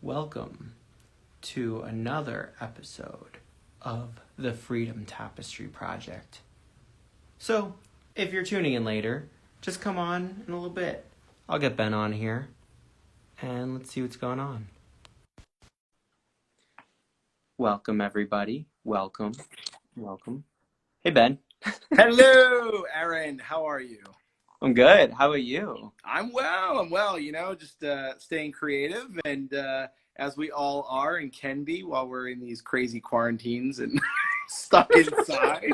Welcome to another episode of the Freedom Tapestry Project. So, if you're tuning in later, just come on in a little bit. I'll get Ben on here, and let's see what's going on. Welcome, everybody. Welcome. Hey, Ben. Hello, Aaron. How are you? I'm good. How about you? I'm well. Just staying creative and as we all are and can be while we're in these crazy quarantines and stuck inside.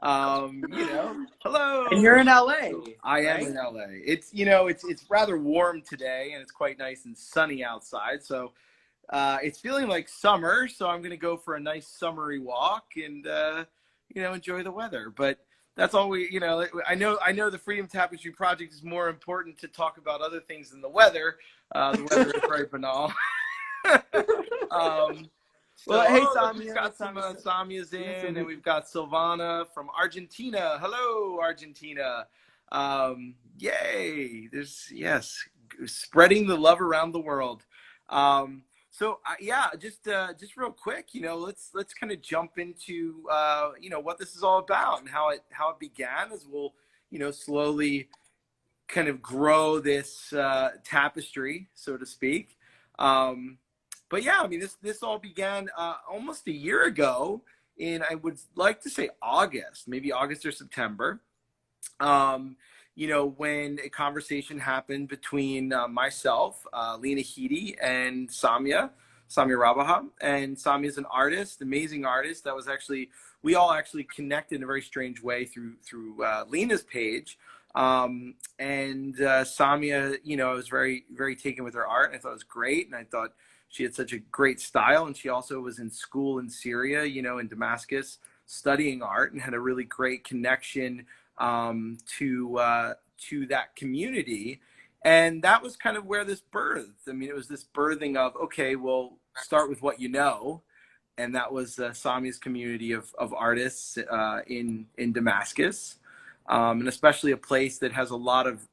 Hello. And you're in LA. I am in LA. It's rather warm today and it's quite nice and sunny outside. So it's feeling like summer. So I'm going to go for a nice summery walk and enjoy the weather. But that's all I know the Freedom Tapestry Project is more important to talk about other things than the weather. The weather is very banal. Hey, Samia. We've got some Samia's in, and we've got Silvana from Argentina. Hello, Argentina. Yay. Spreading the love around the world. Just real quick, let's kind of jump into what this is all about and how it began, as we'll slowly kind of grow this tapestry, so to speak. This all began almost a year ago in, I would like to say, maybe August or September. When a conversation happened between myself, Lena Heedy, and Samia Rabaha. And Samia is an artist, amazing artist. That was we all actually connected in a very strange way through Lena's page. And Samia, I was very, very taken with her art. I thought it was great. And I thought she had such a great style. And she also was in school in Syria, in Damascus, studying art, and had a really great connection to that community. And that was kind of where this birthed. I mean, it was this birthing of, okay, we'll start with what you know. And that was Samia's community of artists in Damascus, and especially a place that has a lot of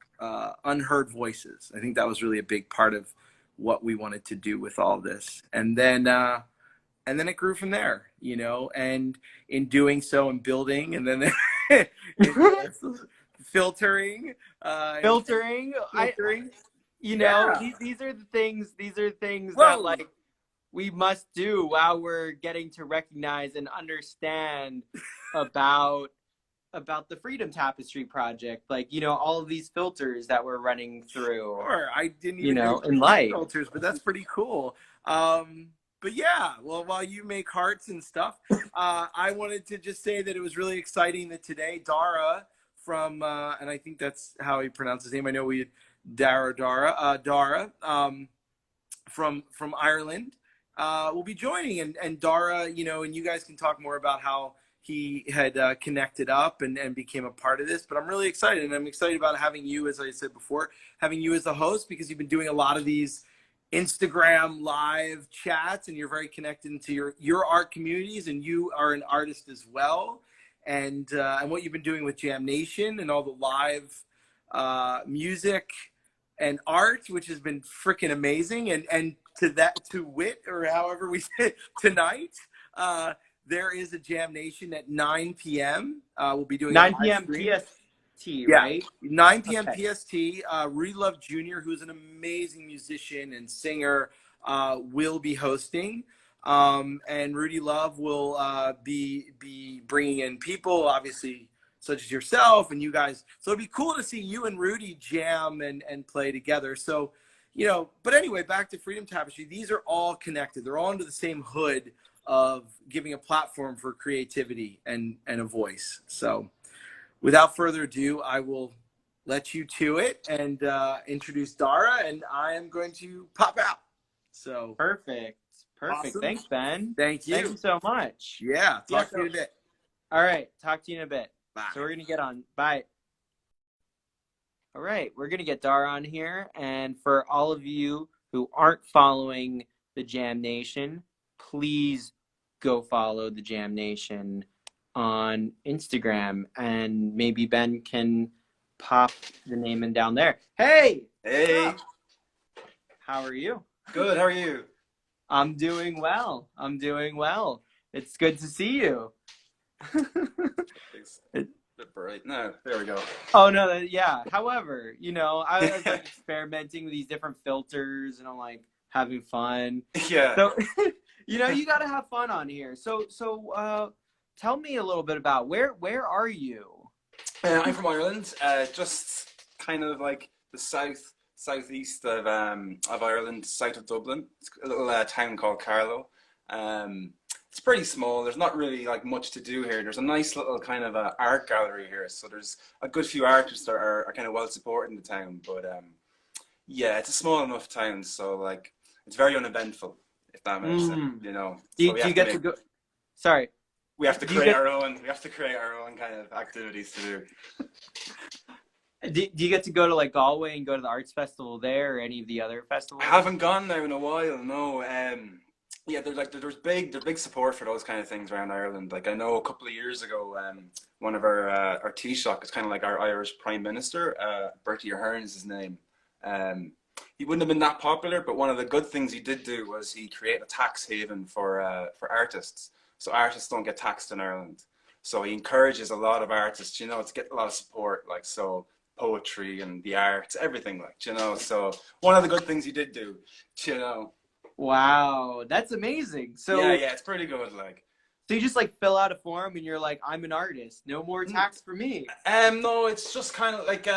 unheard voices. I think that was really a big part of what we wanted to do with all this. And then it grew from there, and in doing so and building, and then filtering. These are the things that we must do while we're getting to recognize and understand about the Freedom Tapestry Project, all of these filters that we're running through. Sure, I didn't even know in light filters, but that's pretty cool. But yeah, well, while you make hearts and stuff, I wanted to just say that it was really exciting that today Darragh from, and I think that's how he pronounced his name. I know we had Darragh from Ireland will be joining, and Darragh, and you guys can talk more about how he had connected up and became a part of this. But I'm really excited, and I'm excited about having you, as I said before, having you as the host, because you've been doing a lot of these Instagram live chats, and you're very connected into your art communities, and you are an artist as well. And what you've been doing with Jam Nation and all the live music and art, which has been freaking amazing. And to wit, or however we say it, tonight, there is a Jam Nation at 9 p.m. We'll be doing 9 p.m. PST, right? 9 p.m. PST. Rudy Love Jr., who's an amazing musician and singer, will be hosting. And Rudy Love will be bringing in people, obviously, such as yourself and you guys. So it'd be cool to see you and Rudy jam and play together. So, but anyway, back to Freedom Tapestry. These are all connected. They're all under the same hood of giving a platform for creativity and a voice. So without further ado, I will let you to it and introduce Darragh, and I am going to pop out. So Perfect. Awesome. Thanks, Ben. Thank you. Thank you so much. Yeah. Talk to you in a bit. All right. Talk to you in a bit. Bye. So we're going to get on. Bye. All right. We're going to get Darragh on here. And for all of you who aren't following the Jam Nation, please go follow the Jam Nation on Instagram. And maybe Ben can pop the name in down there. Hey! Hey! How are you? Good, how are you? I'm doing well. I'm doing well. It's good to see you. It's a bit bright. No, there we go. Oh no, yeah. However, I was like experimenting with these different filters, and I'm like having fun. Yeah. So, you got to have fun on here. So, tell me a little bit about where are you? I'm from Ireland, just kind of like the southeast of Ireland, south of Dublin. It's a little town called Carlow. Um, it's pretty small. There's not really like much to do here. There's a nice little kind of art gallery here, so there's a good few artists that are kind of well supported in the town. But yeah, it's a small enough town, so like it's very uneventful, if that makes sense. Mm. So Do you get to go? Sorry. we have to Do you create get our own. We have to create our own kind of activities to do. do you get to go to like Galway and go to the arts festival there or any of the other I festivals? haven't gone now in a while. No. Yeah, there's big support for those kind of things around Ireland. Like I know a couple of years ago, one of our Taoiseach is kind of like our Irish Prime Minister, Bertie Ahern is his name. Um, he wouldn't have been that popular, but one of the good things he did do was he created a tax haven for artists, so artists don't get taxed in Ireland. So he encourages a lot of artists, to get a lot of support, like so poetry and the arts, everything, like. So one of the good things he did do, you know. Wow, that's amazing. Yeah, So yeah, it's pretty good, like. so you just like fill out a form and you're like, I'm an artist. No more tax for me. No, it's just kind of like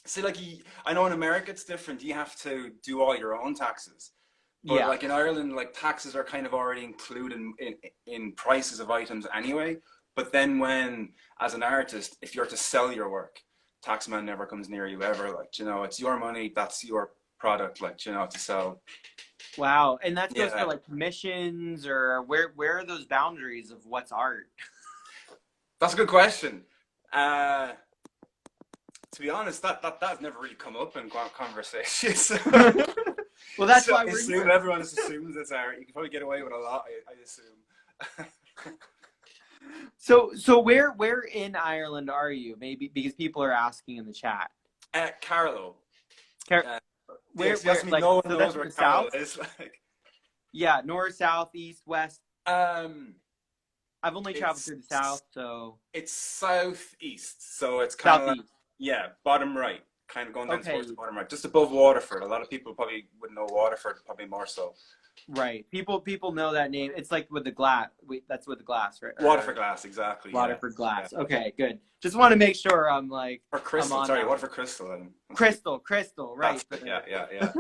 see, like I know in America it's different. You have to do all your own taxes, but Yeah. like in Ireland, like taxes are kind of already included in prices of items anyway. But then when, as an artist, if you're to sell your work, taxman never comes near you ever. Like, it's your money, that's your product, like, to sell. Wow. And that goes for Yeah, like commissions or where are those boundaries of what's art? that's a good question. Uh, to be honest, that's never really come up in conversations. Well, that's So why I we're assume here. everyone assumes it's art. You can probably get away with a lot, I assume. So where in Ireland are you? Maybe because people are asking in the chat. Carlow. Car- Uh, yeah, Where see, that's me. like No one so knows that's in where the Carlow south? is. Like, Yeah, north, south, east, west. um, I've only traveled it's through the south, so it's southeast, so it's kind of like, southeast. yeah, bottom right, kind of going down towards the Okay, bottom right, just above Waterford. A lot of people probably would know Waterford, probably more so. right. People know that name. It's like with the glass. Wait, that's with the glass, right? Waterford Or Glass, exactly. Yeah, Waterford yeah. glass. Okay, good. Just want to make sure Or I'm Crystal. on Sorry, that one. Waterford Crystal. Crystal, right? That's it. Yeah, yeah,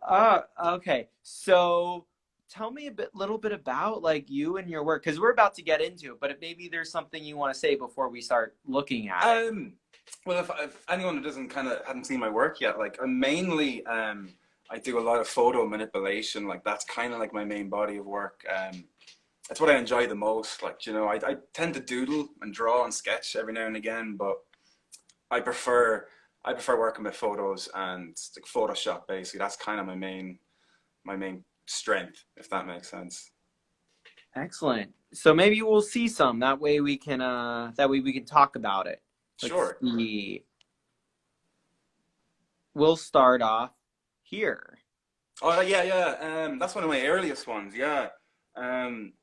yeah. Okay. So tell me little bit about like you and your work because we're about to get into it, but maybe there's something you want to say before we start looking at it. Well, if anyone who doesn't hadn't seen my work yet, like I'm mainly I do a lot of photo manipulation. Like that's kind of like my main body of work. That's what I enjoy the most. Like I tend to doodle and draw and sketch every now and again, but I prefer I prefer working with photos and like Photoshop. Basically, that's kind of my main strength, if that makes sense. Excellent. So maybe we'll see some. That way we can talk about it. Let's Sure. see. We'll start off here. Oh yeah, yeah. That's one of my earliest ones. Yeah. Um,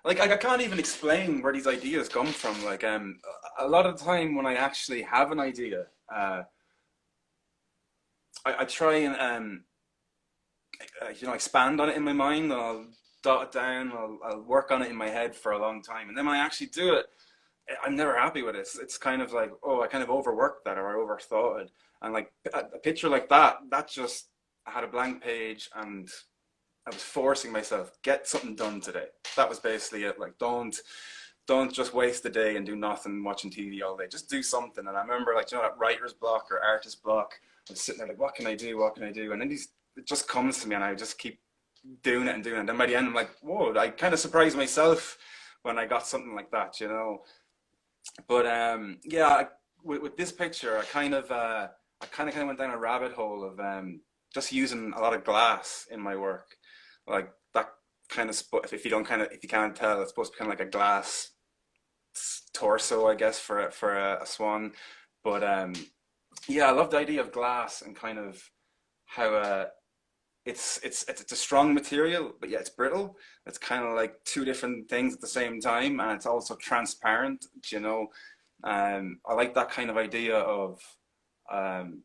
like I can't even explain where these ideas come from. Like a lot of the time when I actually have an idea, I try and expand on it in my mind, and I'll dot it down. I'll work on it in my head for a long time, and then when I actually do it, I'm never happy with it. It's kind of like, oh, I kind of overworked that or I overthought it. And like a picture like that just I had a blank page and I was forcing myself, get something done today. That was basically it. Like don't just waste the day and do nothing watching TV all day. Just do something. And I remember like that writer's block or artist block. I was sitting there like, what can I do? What can I do? And then it just comes to me and I just keep doing it and doing it. And then by the end I'm like, whoa, I kind of surprised myself when I got something like that. But yeah, with this picture, I kind of went down a rabbit hole of just using a lot of glass in my work, like that kind of. If you can't tell, it's supposed to be kind of like a glass torso, I guess, for a swan. But yeah, I love the idea of glass and kind of how it's a strong material, but yeah, it's brittle. It's kind of like two different things at the same time, and it's also transparent. You know, I like that kind of idea of um,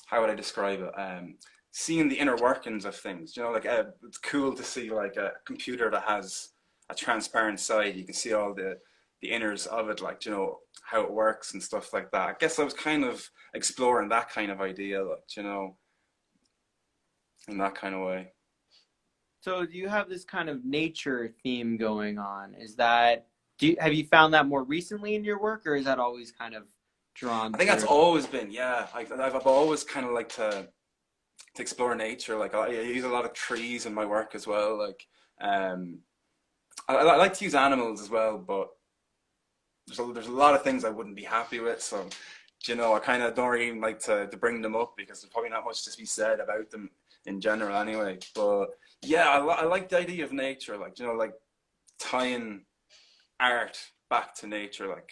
how would I describe it? Seeing the inner workings of things. You know, like it's cool to see like a computer that has a transparent side. You can see all the inners of it, like, you know, how it works and stuff like that. I guess I was kind of exploring that kind of idea, like, you know, in that kind of way. So do you have this kind of nature theme going on? Is that have you found that more recently in your work, or is that always kind of I drawn think that's through? always been, yeah. I've always kind of liked to explore nature. Like I use a lot of trees in my work as well. Like um, I like to use animals as well, but there's a lot of things I wouldn't be happy with. So, you know, I kind of don't really like to bring them up because there's probably not much to be said about them in general anyway. But yeah, I like the idea of nature, like, you know, like tying art back to nature. Like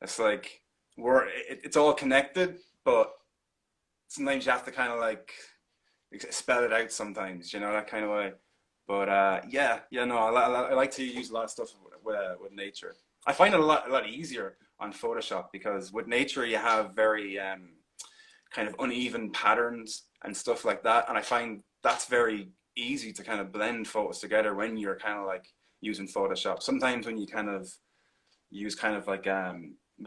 it's like it's all connected, but sometimes you have to kind of like spell it out sometimes, you know, that kind of way. But yeah, no, I like to use a lot of stuff with nature. I find it a lot easier on Photoshop because with nature you have very kind of uneven patterns and stuff like that, and I find that's very easy to kind of blend photos together when you're kind of like using Photoshop. Sometimes when you kind of use kind of like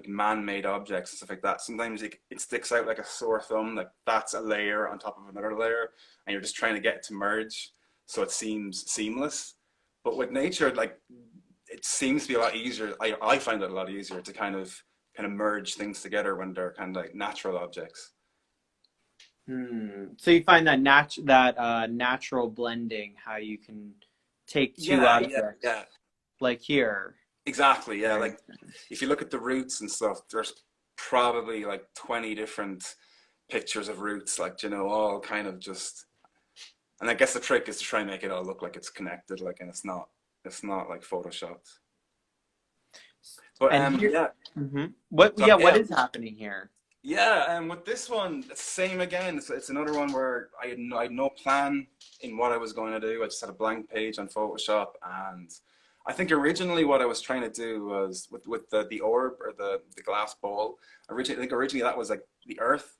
man-made objects and stuff like that, sometimes it sticks out like a sore thumb, like that's a layer on top of another layer, and you're just trying to get it to merge so it seems seamless. But with nature, like it seems to be a lot easier. I find it a lot easier to kind of merge things together when they're kind of like natural objects. Hmm. So you find that natural blending, how you can take two Yeah, yeah, objects, yeah. like here. Exactly. Yeah. Very Like if you look at the roots and stuff, there's probably like 20 different pictures of roots, like, you know, all kind of just, and I guess the trick is to try and make it all look like it's connected, like, and it's not like photoshopped. But and here. yeah, Hmm. What? so Yeah. What yeah, is happening here? yeah. And with this one, it's same again. It's another one where I had no plan in what I was going to do. I just had a blank page on Photoshop, and I think originally what I was trying to do was with the orb or the glass ball. Originally, I think originally that was like the Earth,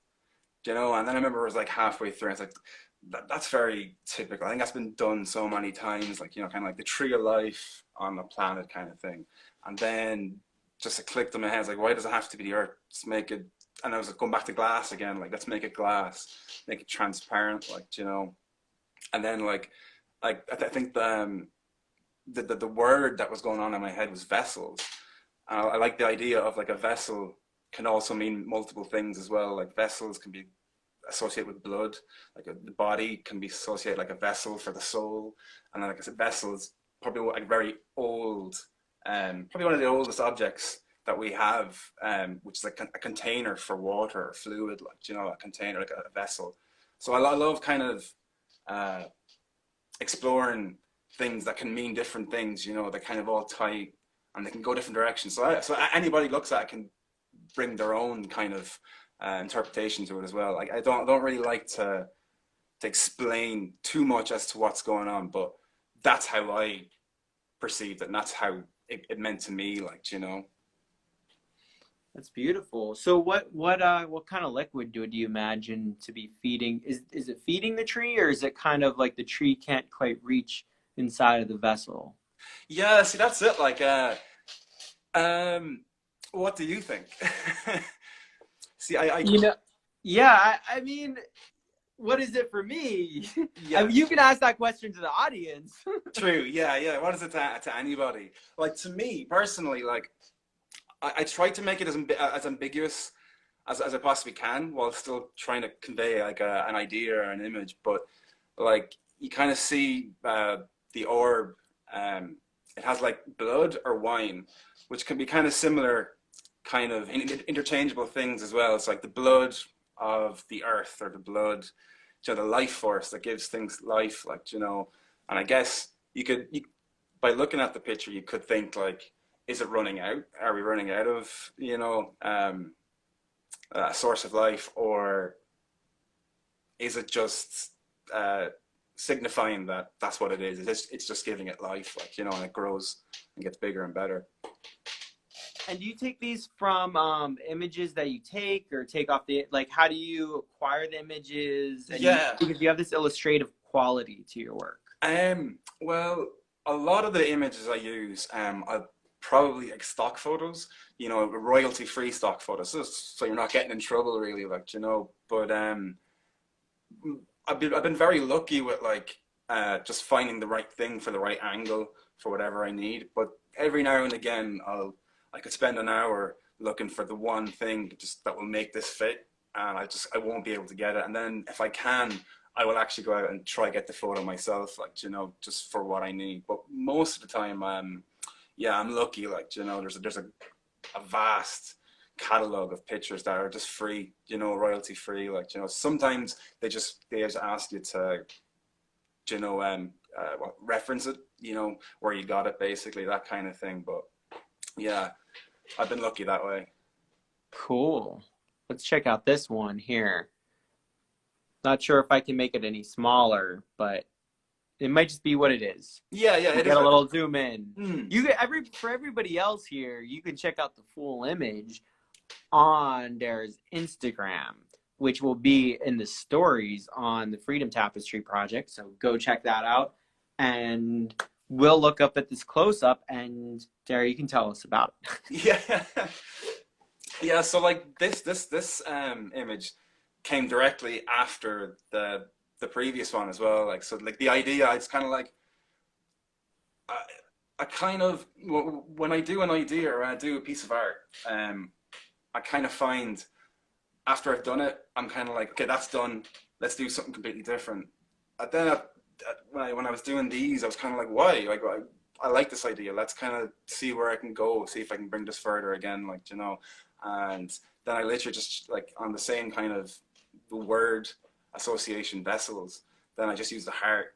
you know. And then I remember it was like halfway through, and it's like that's very typical. I think that's been done so many times, like, you know, kind of like the tree of life on the planet kind of thing. And then just it clicked in my head, like, why does it have to be the Earth? Just make it. And I was like, going back to glass again, like, let's make it glass, make it transparent, like, you know. And then like I think the word that was going on in my head was vessels. I like the idea of like a vessel can also mean multiple things as well. Like vessels can be associated with blood, like the body can be associated like a vessel for the soul, and then like I said, vessels probably like very old, probably one of the oldest objects that we have, which is like a container for water or fluid, like, you know, a container, like a vessel. So I love kind of uh, exploring things that can mean different things, you know, that kind of all tie and they can go different directions. So anybody looks at it can bring their own kind of interpretation to it as well. Like I don't really like to explain too much as to what's going on, but that's how I perceived it, and that's how it meant to me. Like, you know. That's beautiful. So what kind of liquid do you imagine to be feeding? Is it feeding the tree, or is it kind of like the tree can't quite reach inside of the vessel? Yeah, see, that's it. Like, um, what do you think? See, You know, yeah, I mean, what is it for me? I yeah, mean, you can ask that question to the audience. true. Yeah, yeah. What is it to anybody? Like to me personally, like I try to make it as ambiguous as I possibly can while still trying to convey like an idea or an image. But like you kind of see the orb. It has like blood or wine, which can be kind of similar, kind of interchangeable things as well. It's like the blood of the earth or the blood, you know, the life force that gives things life, like, you know. And I guess by looking at the picture, you could think like, is it running out? Are we running out of, you know, a source of life, or is it just signifying that that's what it is. It's just giving it life, like, you know, and it grows and gets bigger and better. And do you take these from images that you take, or take off the, like, how do you acquire the images? And because you have this illustrative quality to your work. Well, a lot of the images I use, I probably like stock photos, you know, royalty-free stock photos, so you're not getting in trouble really, like, you know. But I've been very lucky with like just finding the right thing for the right angle for whatever I need. But every now and again, I could spend an hour looking for the one thing that will make this fit, and I won't be able to get it. And then if I can, I will actually go out and try get the photo myself, like, you know, just for what I need. But most of the time, yeah, I'm lucky, like, you know, there's a vast catalog of pictures that are just free, you know, royalty free. Like, you know, sometimes they just ask you to, you know, reference it, you know, where you got it, basically, that kind of thing. But yeah, I've been lucky that way. Cool. Let's check out this one here. Not sure if I can make it any smaller, but it might just be what it is. Yeah, it get is a little zoom in. You get for everybody else here, you can check out the full image on Darragh's Instagram, which will be in the stories on the Freedom Tapestry project. So go check that out, and we'll look up at this close up, and Darragh, you can tell us about it. Yeah. So like this image came directly after the previous one as well. Like, so like the idea, it's kind of like I kind of, when I do an idea or I do a piece of art, I kind of find after I've done it, I'm kind of like, okay, that's done. Let's do something completely different. And then when I was doing these, I was kind of like, why? Like, I like this idea. Let's kind of see where I can go, see if I can bring this further again, like, you know. And then I literally just, like, on the same kind of the word association vessels, then I just use the heart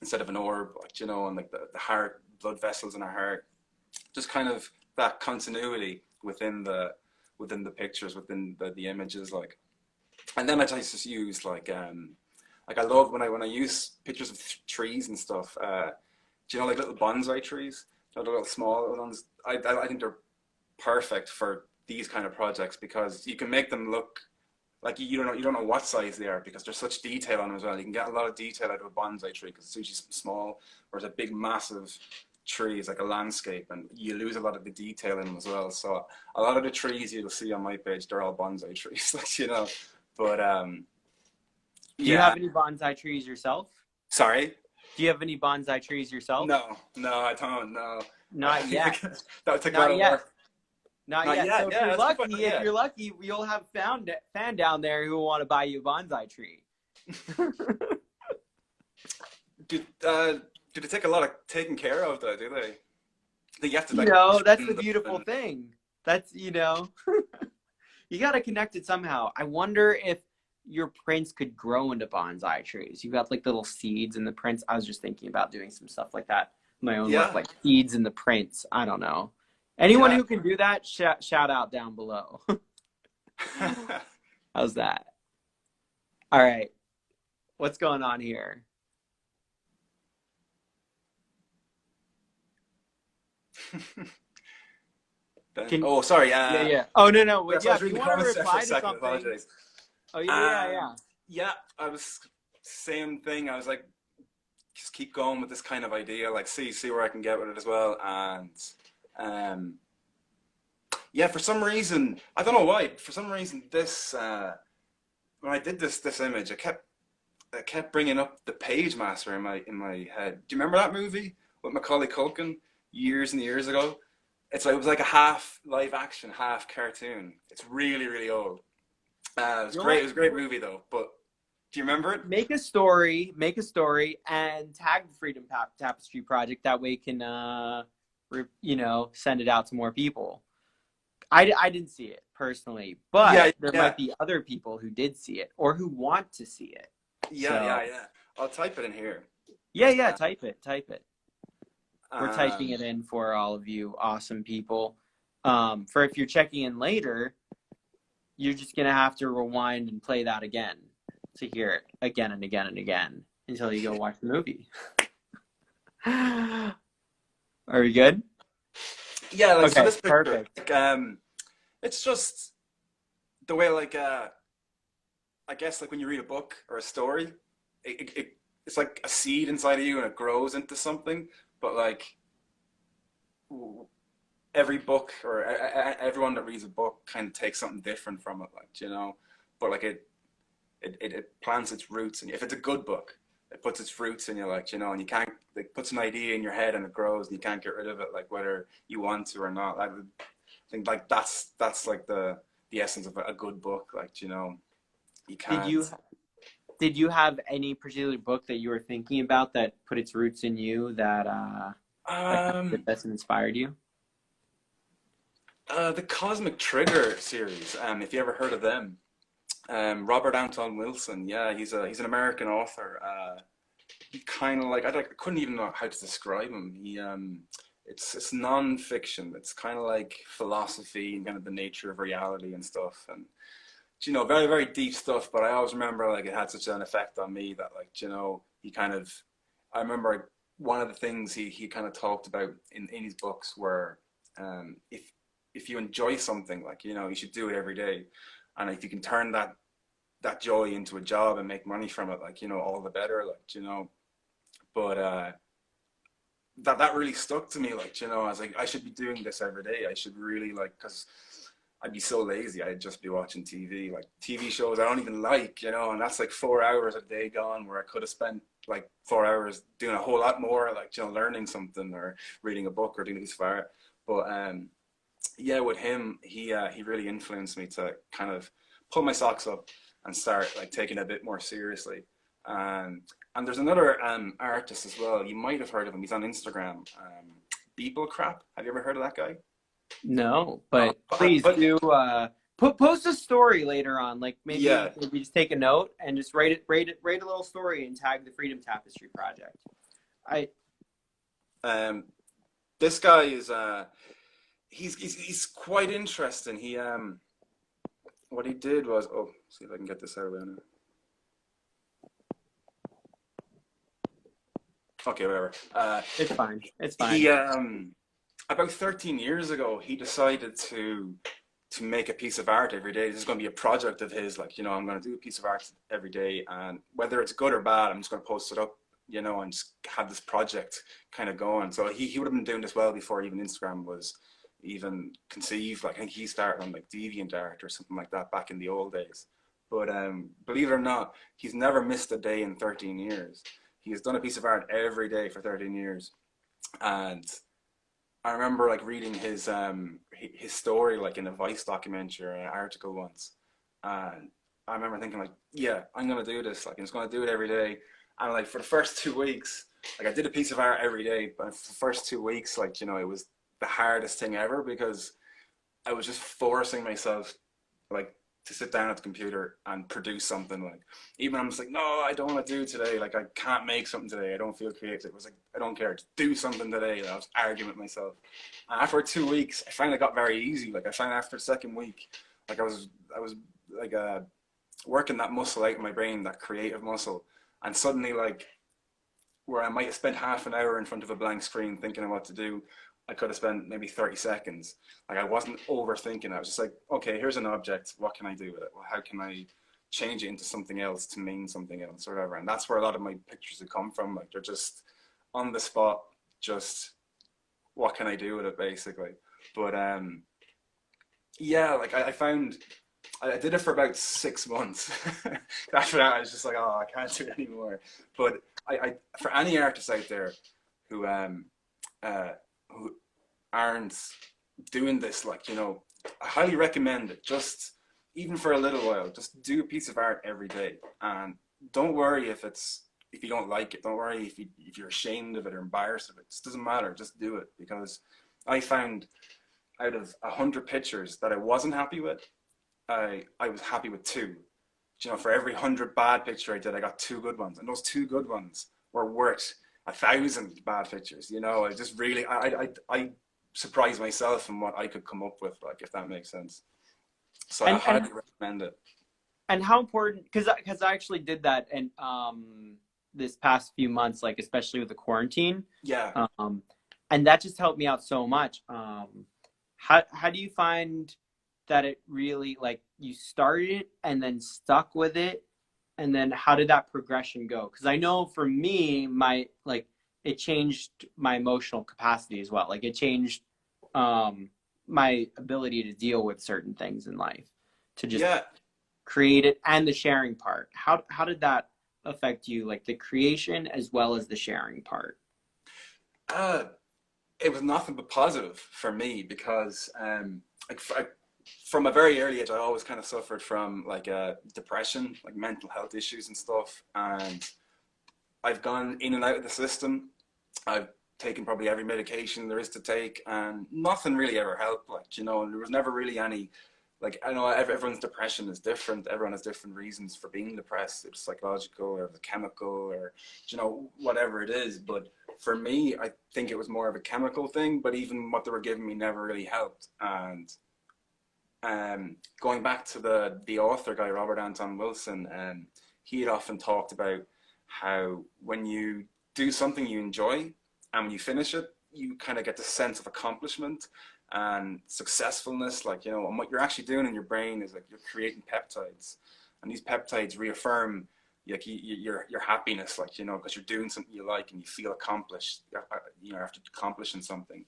instead of an orb, like, you know, and like the heart, blood vessels in our heart, just kind of that continuity within the pictures, within the images, like. And then I just use like I love when I use pictures of trees and stuff. Do you know, like little bonsai trees, the little small ones? I think they're perfect for these kind of projects because you can make them look like you don't know what size they are because there's such detail on them as well. You can get a lot of detail out of a bonsai tree because it's usually small, whereas a big massive tree is like a landscape and you lose a lot of the detail in them as well. So a lot of the trees you'll see on my page, they're all bonsai trees, like, you know. But Do you have any bonsai trees yourself? Sorry? Do you have any bonsai trees yourself? No, I don't. No, not yet. That would take a lot of work. Not yet. So if you're lucky, you'll have fan down there who will want to buy you a bonsai tree. Do they take a lot of taking care of, though? Do they? You have to, like, that's the beautiful thing. That's, you know, you got to connect it somehow. I wonder if your prints could grow into bonsai trees. You got like little seeds in the prints. I was just thinking about doing some stuff like that. My own work, like seeds in the prints. I don't know. Anyone who can do that, shout out down below. How's that? All right. What's going on here? Oh, sorry. Yeah. Oh, no. Wait, if you want to reply to something. Apologize. Oh, yeah. Yeah, I was same thing. I was like, just keep going with this kind of idea, like see where I can get with it as well. And yeah, for some reason, I don't know why, for some reason this when I did this image, I kept bringing up the Page Master in my head. Do you remember that movie with Macaulay Culkin years and years ago? It was like a half live action, half cartoon. It's really, really old. It was great. It was a great movie though. But do you remember it? Make a story, and tag the Freedom Tapestry project. That way, you can send it out to more people. I didn't see it personally, but there might be other people who did see it or who want to see it. Yeah. I'll type it in here. Yeah. Type it. We're typing it in for all of you awesome people. For if you're checking in later, you're just gonna have to rewind and play that again. to hear it again and again and again until you go watch the movie. Are we good? Yeah, like so Okay, this picture, perfect. like, it's just the way like I guess like when you read a book or a story, it's like a seed inside of you and it grows into something. But like every book or everyone that reads a book kind of takes something different from it, like you know. But like it plants its roots, and if it's a good book, it puts its roots in you, like you know, and you can't like puts an idea in your head and it grows, and you can't get rid of it, like whether you want to or not. I would think like that's like the essence of a good book, like you know, you Did can't. you did you have any particular book that you were thinking about that put its roots in you that kind of Um, that's inspired you? the Cosmic Trigger series, if you ever heard of them, Robert Anton Wilson, yeah, he's an American author. He kind of like I couldn't even know how to describe him. It's non-fiction. It's kind of like philosophy and kind of the nature of reality and stuff, and you know, very very deep stuff. But I always remember like it had such an effect on me that like you know he kind of I remember like, one of the things he kind of talked about in his books were if you enjoy something, like you know, you should do it every day, and if you can turn that joy into a job and make money from it, like you know, all the better, like you know. But that really stuck to me, like you know, I was like, I should be doing this every day. I should really like, because I'd be so lazy. I'd just be watching TV, like TV shows I don't even like, you know, and that's like 4 hours a day gone where I could have spent like 4 hours doing a whole lot more, like you know, learning something or reading a book or doing this far. But yeah, with him, he really influenced me to kind of pull my socks up and start like taking it a bit more seriously. And there's another artist as well. You might have heard of him. He's on Instagram. Beeple Crap. Have you ever heard of that guy? No, Oh, but please but do post a story later on. Like yeah, maybe just take a note and just write a little story and tag the Freedom Tapestry Project. I um, this guy is he's quite interesting. He what he did was see if I can get this out of there. Okay, whatever. It's fine. It's fine. He about 13 years ago he decided to make a piece of art every day. This is going to be a project of his, like you know, I'm going to do a piece of art every day, and whether it's good or bad, I'm just going to post it up, you know, and just have this project kind of going. So he would have been doing this well before even Instagram was even conceived. Like I think he started on like DeviantArt or something like that back in the old days. But believe it or not, he's never missed a day in 13 years. He has done a piece of art every day for 13 years, and I remember like reading his story like in a Vice documentary or an article once, and I remember thinking like, yeah, I'm gonna do this. Like I'm just gonna do it every day. And like for the first 2 weeks, like I did a piece of art every day, but for the first 2 weeks, like you know, it was the hardest thing ever because I was just forcing myself like to sit down at the computer and produce something. Like even I'm just like, no, I don't want to do today. Like I can't make something today. I don't feel creative. It was like I don't care. Just do something today. And I was arguing with myself. And after 2 weeks, I finally got very easy. Like I found after the second week, like I was like working that muscle out of my brain, that creative muscle, and suddenly like where I might have spent half an hour in front of a blank screen thinking of what to do, I could have spent maybe 30 seconds. Like I wasn't overthinking. I was just like, okay, here's an object. What can I do with it? Well, how can I change it into something else to mean something else or whatever? And that's where a lot of my pictures have come from. Like they're just on the spot, just what can I do with it basically. But yeah, like I found I did it for about 6 months. After that, I was just like, oh, I can't do it anymore. But I for any artist out there who uh, who aren't doing this, like you know, I highly recommend it. Just even for a little while, just do a piece of art every day, and don't worry if you don't like it. Don't worry if you're ashamed of it or embarrassed of it. It just doesn't matter. Just do it because I found out of 100 pictures that I wasn't happy with, I was happy with two. You know, for every 100 bad picture I did, I got two good ones, and those two good ones were worth 1,000 bad pictures. You know, I just really I surprised myself in what I could come up with, like if that makes sense. So I And highly recommend it. And how important, because I actually did that, and this past few months, like especially with the quarantine, Yeah. um, and that just helped me out so much. How do you find that it really, like, you started and then stuck with it, and then how did that progression go? Because I know for me, my like it changed my emotional capacity as well. Like it changed my ability to deal with certain things in life, to just Yeah. create it, and the sharing part. How did that affect you, like the creation as well as the sharing part? Uh, it was nothing but positive for me because like from a very early age, I always kind of suffered from like depression, like mental health issues and stuff, and I've gone in and out of the system. I've taken probably every medication there is to take, and nothing really ever helped. Like, you know, there was never really any. Like, I know everyone's depression is different. Everyone has different reasons for being depressed. It's psychological or the chemical or, you know, whatever it is. But for me, I think it was more of a chemical thing. But even what they were giving me never really helped. And going back to the author guy, Robert Anton Wilson, he had often talked about how when you do something you enjoy and when you finish it, you kind of get the sense of accomplishment and successfulness. Like, you know, and what you're actually doing in your brain is like you're creating peptides, and these peptides reaffirm like your happiness, like, you know, because you're doing something you like and you feel accomplished, you know, after accomplishing something.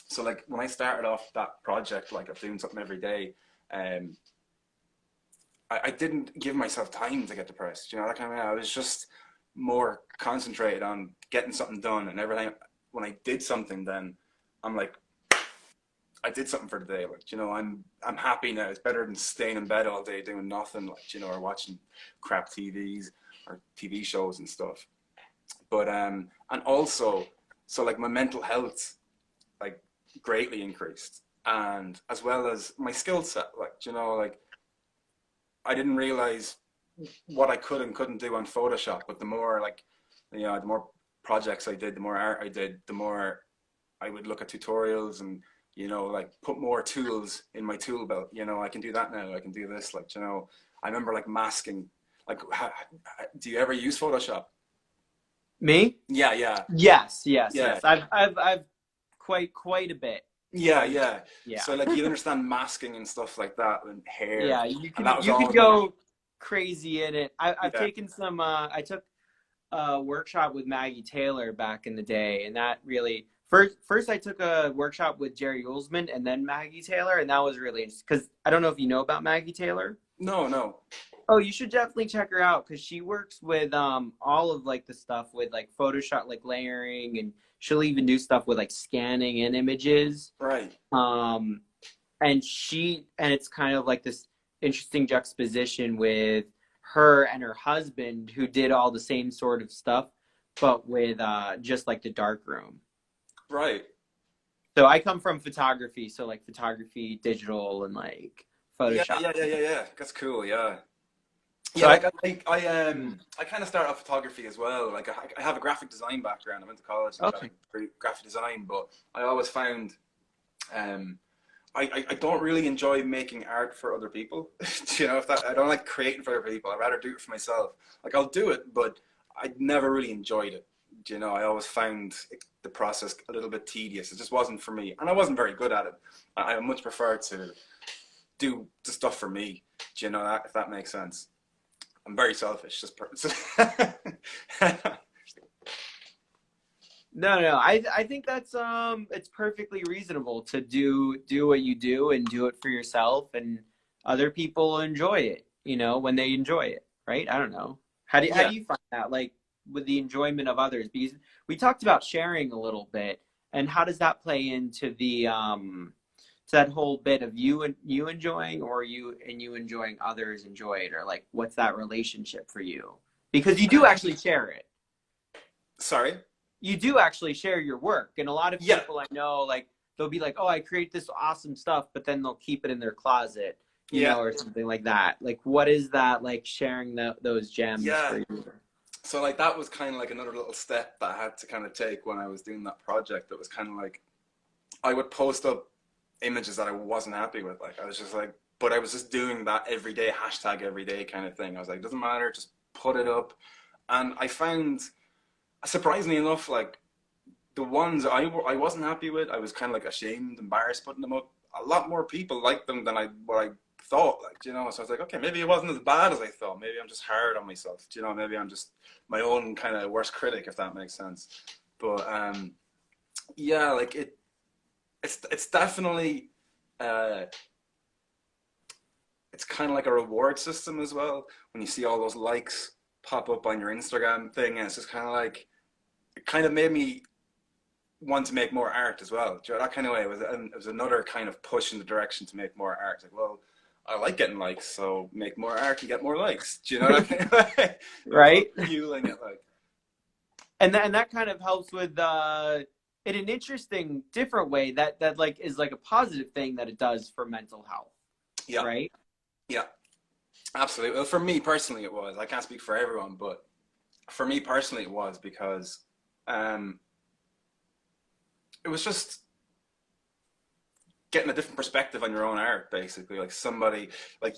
So like when I started off that project, like of doing something every day, um, I didn't give myself time to get depressed. You know, that kind of, I was just more concentrated on getting something done, and everything. When I did something, then I'm like, I did something for the day. Like, you know, I'm happy now. It's better than staying in bed all day doing nothing, like, you know, or watching crap TVs or TV shows and stuff. But and also, so like my mental health like greatly increased, and as well as my skill set. Like, you know, like I didn't realize what I could and couldn't do on Photoshop, but the more like, you know, the more projects I did, the more art I did, the more I would look at tutorials and, you know, like put more tools in my tool belt. You know, I can do that now. I can do this. Like, you know, I remember like masking. Like, do you ever use Photoshop? Me? Yeah, yeah, Yes, yes, yeah, yes. I've quite a bit. yeah, Like, yeah. yeah. So like you understand masking and stuff like that and hair, Yeah, and that was you all could in my go crazy in it. I've yeah. taken some I took a workshop with Maggie Taylor back in the day, and that really first I took a workshop with Jerry Ulsman and then Maggie Taylor, and that was really interesting because I don't know if you know about Maggie Taylor. No, no. Oh, you should definitely check her out because she works with all of like the stuff with like Photoshop, like layering, and she'll even do stuff with like scanning in images. Right. Um, and it's kind of like this interesting juxtaposition with her and her husband who did all the same sort of stuff, but with just like the dark room. Right. So I come from photography, so like photography, digital, and like Yeah, Photoshop. yeah, yeah, yeah, yeah. That's cool. Yeah. So Yeah, I like I kind of started off photography as well. Like I have a graphic design background. I went to college and okay. studied graphic design, but I always found um I don't really enjoy making art for other people. You know, if that I don't like creating for other people. I'd rather do it for myself. Like I'll do it, but I never really enjoyed it. You know, I always found the process a little bit tedious. It just wasn't for me, and I wasn't very good at it. I much prefer to do the stuff for me. Do you know that, if that makes sense? I'm very selfish. Just No, I think that's it's perfectly reasonable to do what you do and do it for yourself, and other people enjoy it, you know, when they enjoy it, right? I don't know. How yeah. do you find that, like with the enjoyment of others? Because we talked about sharing a little bit, and how does that play into the to that whole bit of you and you enjoying, or you enjoying others enjoy it, or like what's that relationship for you? Because you do actually share it. Sorry. You do actually share your work, and a lot of Yeah. people I know, like they'll be like, oh, I create this awesome stuff, but then they'll keep it in their closet, you Yeah. know, or something like that. Like what is that, like sharing those gems Yeah. for you? So like that was kind of like another little step that I had to kind of take when I was doing that project. That was kind of like I would post up images that I wasn't happy with. Like I was just like, but I was just doing that every day, hashtag every day kind of thing. I was like, doesn't matter, just put it up. And I found, surprisingly enough, like the ones I wasn't happy with, I was kind of like ashamed, embarrassed putting them up. A lot more people liked them than what I thought, like, you know. So I was like, okay, maybe it wasn't as bad as I thought. Maybe I'm just hard on myself, you know. Maybe I'm just my own kind of worst critic, if that makes sense. But yeah, like it's definitely uh, it's kind of like a reward system as well. When you see all those likes pop up on your Instagram thing, and it's just kind of like it kind of made me want to make more art as well. Do you know, that kind of way. It was another kind of push in the direction to make more art. Like, well, I like getting likes, so make more art and get more likes. Do you know that kind of way? It was Right. fueling it, like. And that kind of helps with in an interesting, different way that like is like a positive thing that it does for mental health. Yeah. Right. Yeah. Absolutely. Well, for me personally, it was. I can't speak for everyone, but for me personally, it was because it was just getting a different perspective on your own art, basically. Like somebody, like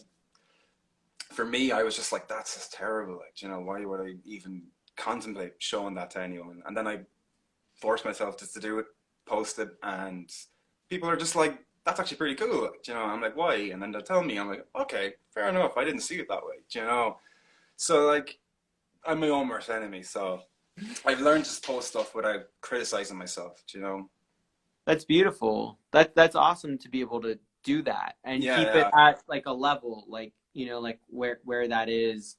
for me, I was just like, that's just terrible. Like, you know, why would I even contemplate showing that to anyone? And then I forced myself just to do it, post it, and people are just like, that's actually pretty cool. Like, you know, I'm like, why? And then they'll tell me, I'm like, okay, fair enough. I didn't see it that way, you know? So like, I'm my own worst enemy. So I've learned to just post stuff without criticizing myself, you know? That's beautiful. That's awesome to be able to do that and Yeah, keep it yeah. at like a level, like, you know, like where that is.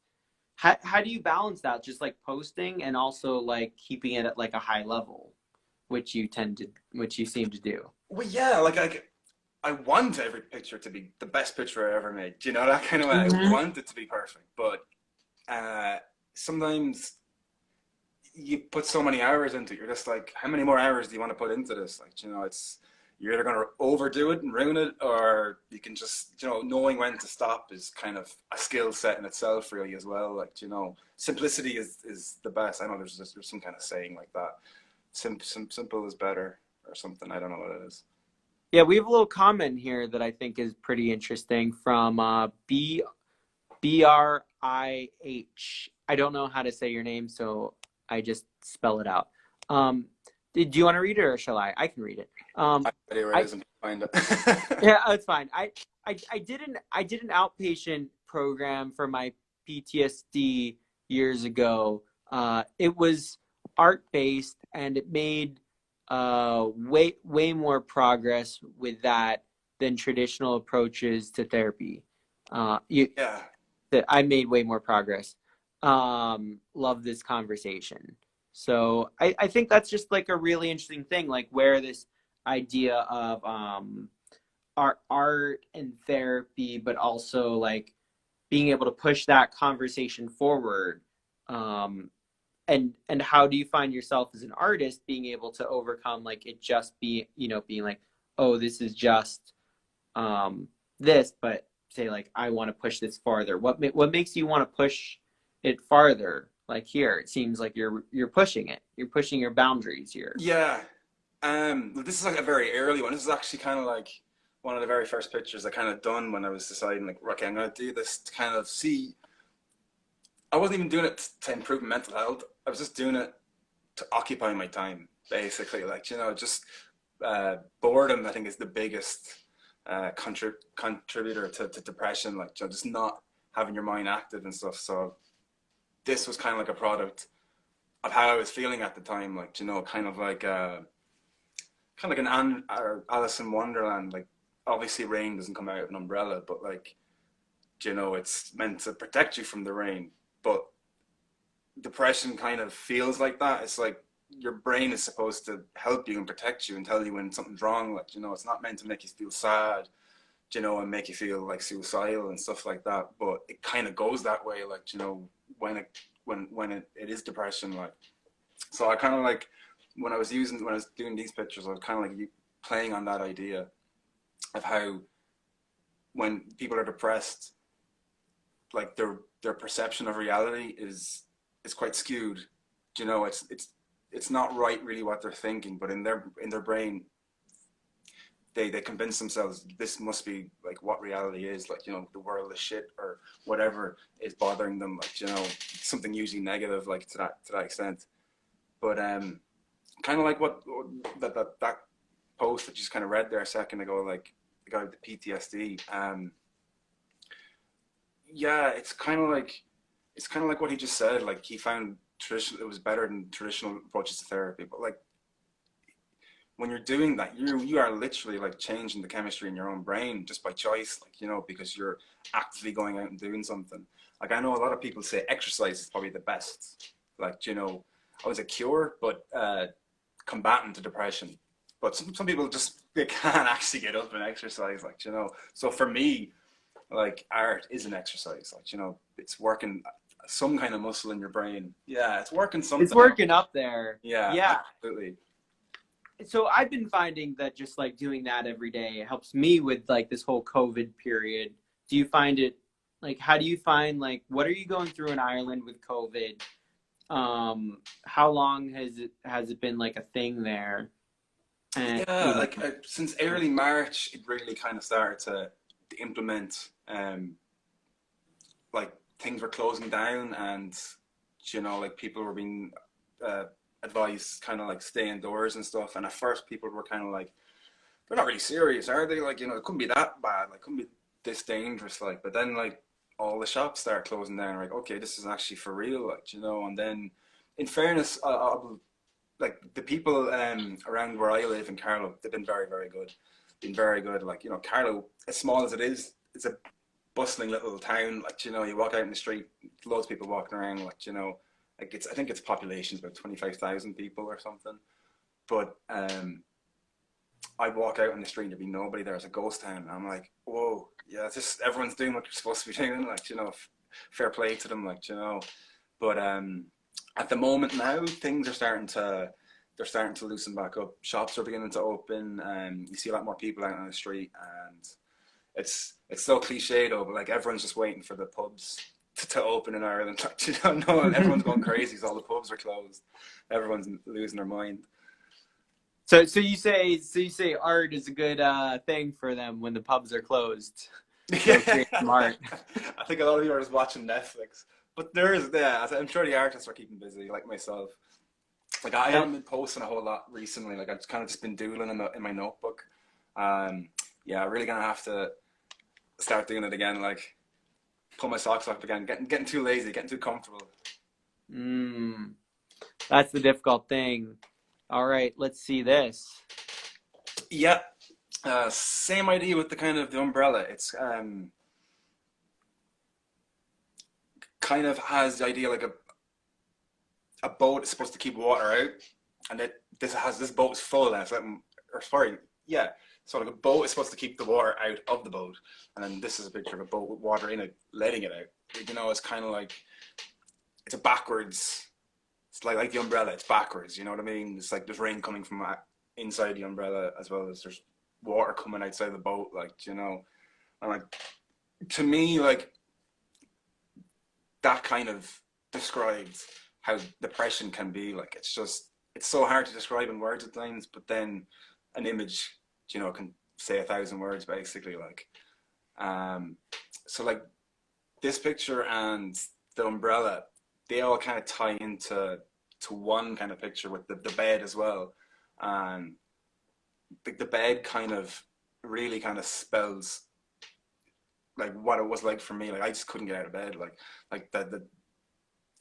How do you balance that? Just like posting and also like keeping it at like a high level, which you seem to do. Well, yeah, like I want every picture to be the best picture I ever made. Do you know that kind of way? I Mm-hmm. want it to be perfect, but uh, sometimes you put so many hours into it. You're just like, how many more hours do you want to put into this? Like, you know, it's you're either going to overdo it and ruin it, or you can just, you know, knowing when to stop is kind of a skill set in itself, really, as well. Like, you know, simplicity is the best. I know there's some kind of saying like that. Simple is better, or something. I don't know what it is. Yeah, we have a little comment here that I think is pretty interesting from BRIH. I don't know how to say your name, so I just spell it out. Do you want to read it or shall I? I can read it. I have no idea where it I is and find it. Yeah, it's fine. I did an outpatient program for my PTSD years ago. It was art based, and it made way more progress with that than traditional approaches to therapy. You Yeah. that I made way more progress. Love this conversation. So I think that's just like a really interesting thing, like where this idea of art and therapy, but also like being able to push that conversation forward. And how do you find yourself as an artist being able to overcome like it just be, you know, being like, oh, this is just this, but say like I want to push this farther. What makes you want to push it farther? Like here, it seems like you're pushing it. You're pushing your boundaries here. Yeah. This is like a very early one. This is actually kind of like one of the very first pictures I kind of done when I was deciding like, okay, I'm gonna do this to kind of see. I wasn't even doing it to improve mental health. I was just doing it to occupy my time, basically. Like, you know, just boredom, I think, is the biggest contributor to depression. Like, you know, just not having your mind active and stuff. So this was kind of like a product of how I was feeling at the time. Like, you know, kind of like or Alice in Wonderland. Like, obviously, rain doesn't come out of an umbrella, but like, you know, it's meant to protect you from the rain. But depression kind of feels like that. It's like your brain is supposed to help you and protect you and tell you when something's wrong. Like, you know, it's not meant to make you feel sad, you know, and make you feel like suicidal and stuff like that. But it kind of goes that way, like, you know, when it is depression, like. So I kind of like when I was doing these pictures, I was kind of like playing on that idea of how when people are depressed, like their perception of reality is quite skewed. You know, it's not right really what they're thinking, but in their brain, they convince themselves this must be like what reality is, like, you know, the world is shit or whatever is bothering them, like, you know, something usually negative, like to that extent. But kind of like what that post that you just kind of read there a second ago, like the guy with the PTSD. Yeah, it's kind of like what he just said. Like he found traditional, it was better than traditional approaches to therapy. But like when you're doing that, you are literally like changing the chemistry in your own brain just by choice, like, you know, because you're actively going out and doing something. Like I know a lot of people say exercise is probably the best, like, you know, I was a cure, but combatant to depression. But some people just they can't actually get up and exercise, like, you know. So for me, like art is an exercise, like, you know, it's working some kind of muscle in your brain. Yeah, it's working It's something out. working up there. Yeah, Yeah. absolutely. So I've been finding that just like doing that every day helps me with like this whole COVID period. Do you find it like how do you find like what are you going through in Ireland with COVID? How long has it been like a thing there? And Yeah, you know, like since early March, it really kind of started to implement, like things were closing down, and you know, like people were being uh, advised kind of like stay indoors and stuff. And at first, people were kind of like, they're not really serious, are they? Like, you know, it couldn't be that bad, like, it couldn't be this dangerous, like. But then, like, all the shops start closing down. Like, okay, this is actually for real, like, you know. And then, in fairness, like the people around where I live in Carlow, they've been very, very good. Been very good. Like, you know, Carlow, as small as it is, it's a bustling little town. Like, you know, you walk out in the street, loads of people walking around. Like, you know, like I think its population is about 25,000 people or something. But I walk out in the street and there'd be nobody there. It's a ghost town. And I'm like, whoa, yeah, it's just everyone's doing what you're supposed to be doing. Like, you know, fair play to them. Like, you know, but at the moment now, things are starting to they're starting to loosen back up. Shops are beginning to open, and you see a lot more people out on the street. And it's so cliche though, but like everyone's just waiting for the pubs to open in Ireland. Like, you know, no, everyone's going crazy. So all the pubs are closed. Everyone's losing their mind. so you say art is a good thing for them when the pubs are closed. Go create some art. I think a lot of you are just watching Netflix. But there is, yeah, I'm sure the artists are keeping busy, like myself. Like I And haven't been posting a whole lot recently. Like I've kind of just been doodling in my notebook. Yeah, really gonna have to start doing it again. Like pull my socks up again. Getting too lazy, getting too comfortable. that's the difficult thing. All right, let's see this. Yeah, same idea with the kind of the umbrella. It's kind of has the idea like a boat is supposed to keep water out, and this boat is full, and it's letting, or sorry, yeah. So like a boat is supposed to keep the water out of the boat, and then this is a picture of a boat with water in it, letting it out. You know, it's kind of like it's a backwards. It's like the umbrella. It's backwards. You know what I mean? It's like there's rain coming from inside the umbrella as well as there's water coming outside the boat. Like, you know, and like to me, like that kind of describes how depression can be. Like it's so hard to describe in words at times, but then an image, you know, can say 1,000 words basically. Like so like this picture and the umbrella, they all kind of tie into one kind of picture with the bed as well. And the bed kind of really kind of spells like what it was like for me. Like I just couldn't get out of bed. Like the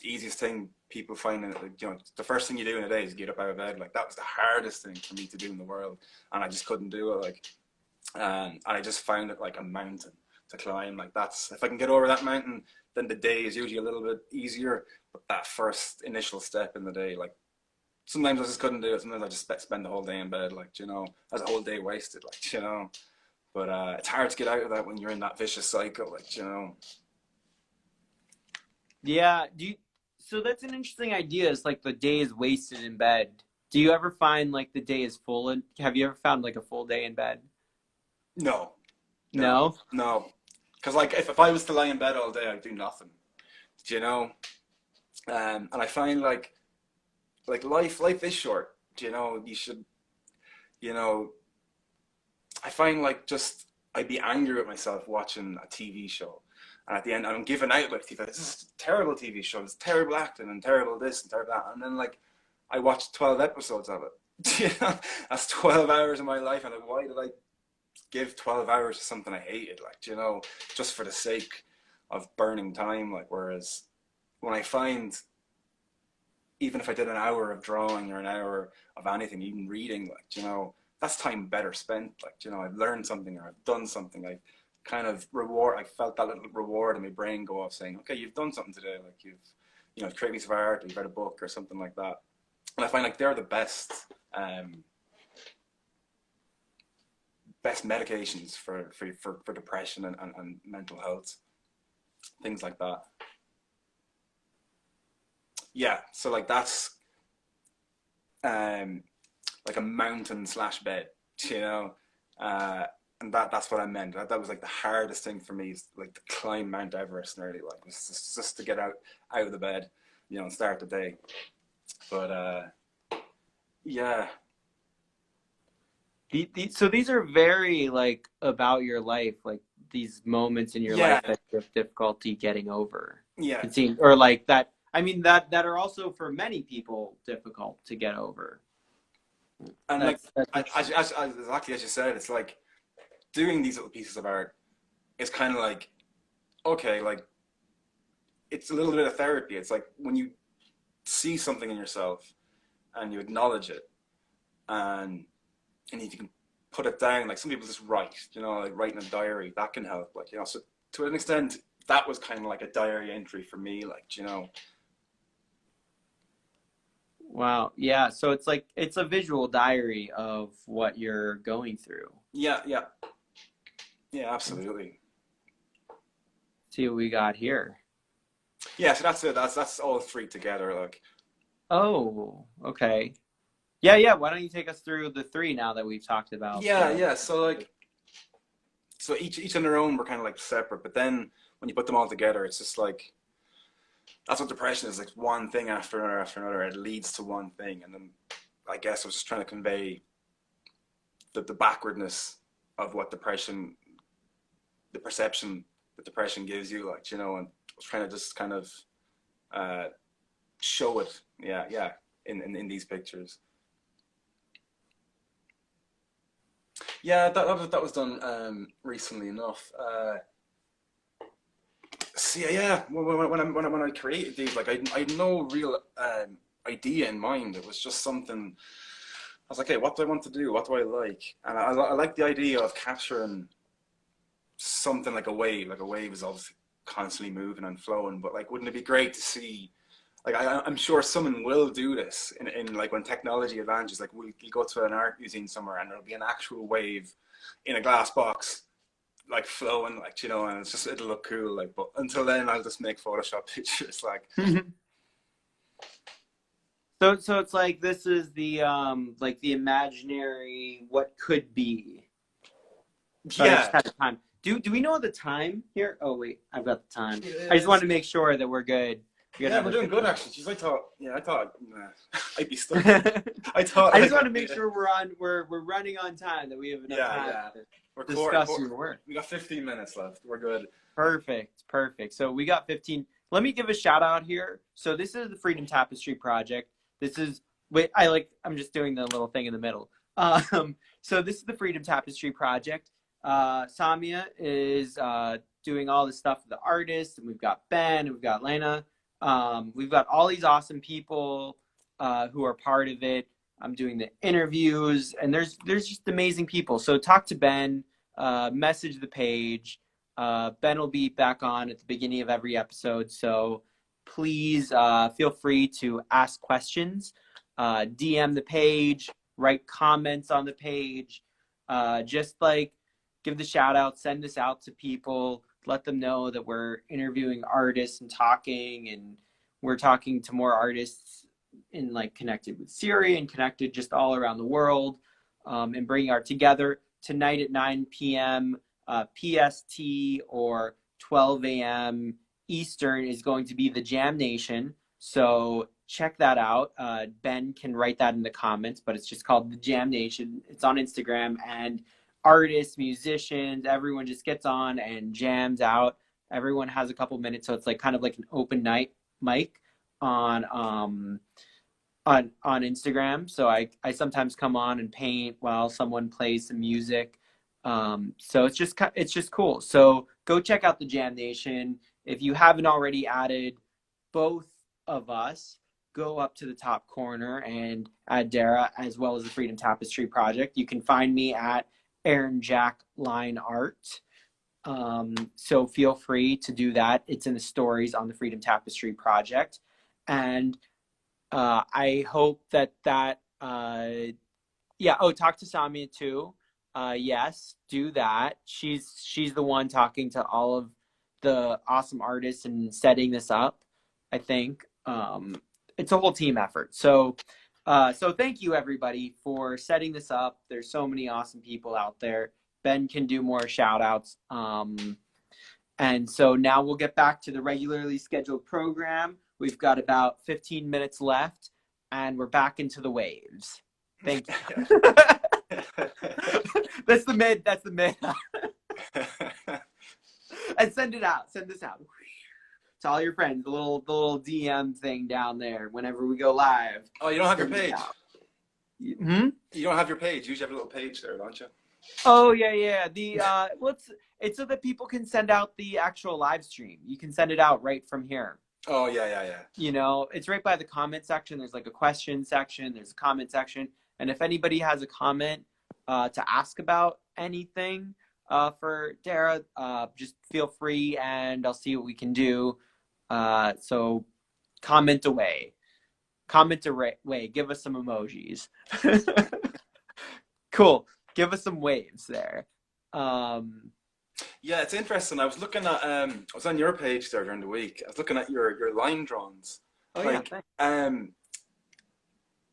easiest thing people find, you know, the first thing you do in a day is get up out of bed. Like that was the hardest thing for me to do in the world, and I just couldn't do it. Like, and I just found it like a mountain to climb. Like that's if I can get over that mountain, then the day is usually a little bit easier. But that first initial step in the day, like sometimes I just couldn't do it. Sometimes I just spend the whole day in bed. Like, you know, as a whole day wasted. Like, you know. But it's hard to get out of that when you're in that vicious cycle. Like, you know. Yeah, so that's an interesting idea. It's like the day is wasted in bed. Do you ever find like the day is full and have you ever found like a full day in bed? No, no, No? no. Because like if I was to lie in bed all day, I'd do nothing. Do you know? And I find like life is short. Do you know? You should, you know, I find like just I'd be angry with myself watching a TV show, and at the end I'm giving out like this is a terrible TV show, it's terrible acting and terrible this and terrible that, and then like I watched 12 episodes of it. You know, that's 12 hours of my life, and like, why did I give 12 hours to something I hated? Like, you know, just for the sake of burning time. Like, whereas when I find even if I did an hour of drawing or an hour of anything, even reading, like, you know, that's time better spent. Like, you know, I've learned something or I've done something. I kind of reward, I felt that little reward in my brain go off saying, okay, you've done something today. Like you know, created a piece of art, or you've read a book or something like that. And I find like they're the best medications for depression and mental health, things like that. Yeah, so like that's like a mountain slash bed, you know, and that's what I meant. That was like the hardest thing for me, is like to climb Mount Everest nearly, like was just to get out of the bed, you know, and start the day. But yeah. So these are very like about your life, like these moments in your life Yeah, that you have difficulty getting over. yeah, It seems, or like that. I mean, that are also for many people difficult to get over. and like That's exactly as you said, it's like doing these little pieces of art is kind of like okay, like it's a little bit of therapy. It's like when you see something in yourself and you acknowledge it, and if you can put it down, like some people just write, you know, like writing a diary, that can help. Like, you know, so to an extent, that was kind of like a diary entry for me, like, you know. wow. Yeah. So it's like it's a visual diary of what you're going through. Yeah, yeah, yeah, absolutely. See what we got here. Yeah, so that's it. That's all three together. Like, Oh, okay. Yeah, yeah. Why don't you take us through the three now that we've talked about yeah, the yeah. So like, so each on their own were kind of like separate, but then when you put them all together, it's just like that's what depression is. Like one thing after another after another. It leads to one thing, and then I guess I was just trying to convey the backwardness of what depression, the perception that depression gives you, like, you know, and I was trying to just kind of uh, show it, yeah, yeah, in these pictures. Yeah, that was done recently enough. See, yeah, when I created these, like I had no real idea in mind. It was just something. I was like, hey, what do I want to do? What do I like? And I like the idea of capturing something like a wave. Like a wave is obviously constantly moving and flowing, but like, wouldn't it be great to see? Like, I'm sure someone will do this in like when technology advances. Like, you go to an art museum somewhere and there'll be an actual wave in a glass box, like flowing, like, you know, and it's just it'll look cool. Like, but until then, I'll just make Photoshop pictures. Like, so it's like this is the imaginary what could be. But I just yeah, had the time. Do we know the time here? Oh wait, I've got the time. it I just is. wanted to make sure that we're good. We got Yeah, we're another doing good 15 actually. Jeez, I thought nah, I'd be stuck. minutes. I thought I just like, want to make sure we're running on time, that we have enough yeah, time yeah. to We're discuss your work. we got 15 minutes left. We're good. Perfect, perfect. So we got 15. Let me give a shout out here. So this is the Freedom Tapestry Project. This is wait, I'm just doing the little thing in the middle. So this is the Freedom Tapestry Project. Samia is doing all this stuff with the artists, and we've got Ben, and we've got Lena. We've got all these awesome people who are part of it. I'm doing the interviews, and there's just amazing people. So talk to Ben, message the page. Ben will be back on at the beginning of every episode, so please feel free to ask questions, DM the page, write comments on the page, just like give the shout out, send this out to people, let them know that we're interviewing artists and we're talking to more artists in like connected with Syria and connected just all around the world, and bringing art together. Tonight at 9 p.m. PST or 12 a.m. Eastern is going to be the Jam Nation. So check that out. Ben can write that in the comments, but it's just called the Jam Nation. It's on Instagram, and artists, musicians, everyone just gets on and jams out. Everyone has a couple minutes, so it's like kind of like an open night mic on Instagram. So I sometimes come on and paint while someone plays some music. So it's just cool. So go check out the Jam Nation. If you haven't already added both of us, go up to the top corner and add Darragh as well as the Freedom Tapestry Project. You can find me at Aaron Jack Line Art. So feel free to do that. It's in the stories on the Freedom Tapestry Project. And I hope that yeah. Oh, talk to Samia too. Yes, do that. She's the one talking to all of the awesome artists and setting this up. I think it's a whole team effort. So thank you everybody for setting this up. There's so many awesome people out there. Ben can do more shout outs. And so now we'll get back to the regularly scheduled program. We've got about 15 minutes left, and we're back into the waves. Thank you. That's the mid. And send it out. Send this out to all your friends. The little DM thing down there whenever we go live. Oh, you don't have your page? Hmm? You don't have your page. You usually have a little page there, don't you? Oh yeah. It's so that people can send out the actual live stream. You can send it out right from here. Oh yeah. You know, it's right by the comment section. There's like a question section. There's a comment section. And if anybody has a comment to ask about anything for Darragh, just feel free and I'll see what we can do. So comment away. Give us some emojis. Cool. Give us some waves there. Yeah, it's interesting. I was looking at I was on your page there during the week. I was looking at your line drawings. Oh like, yeah.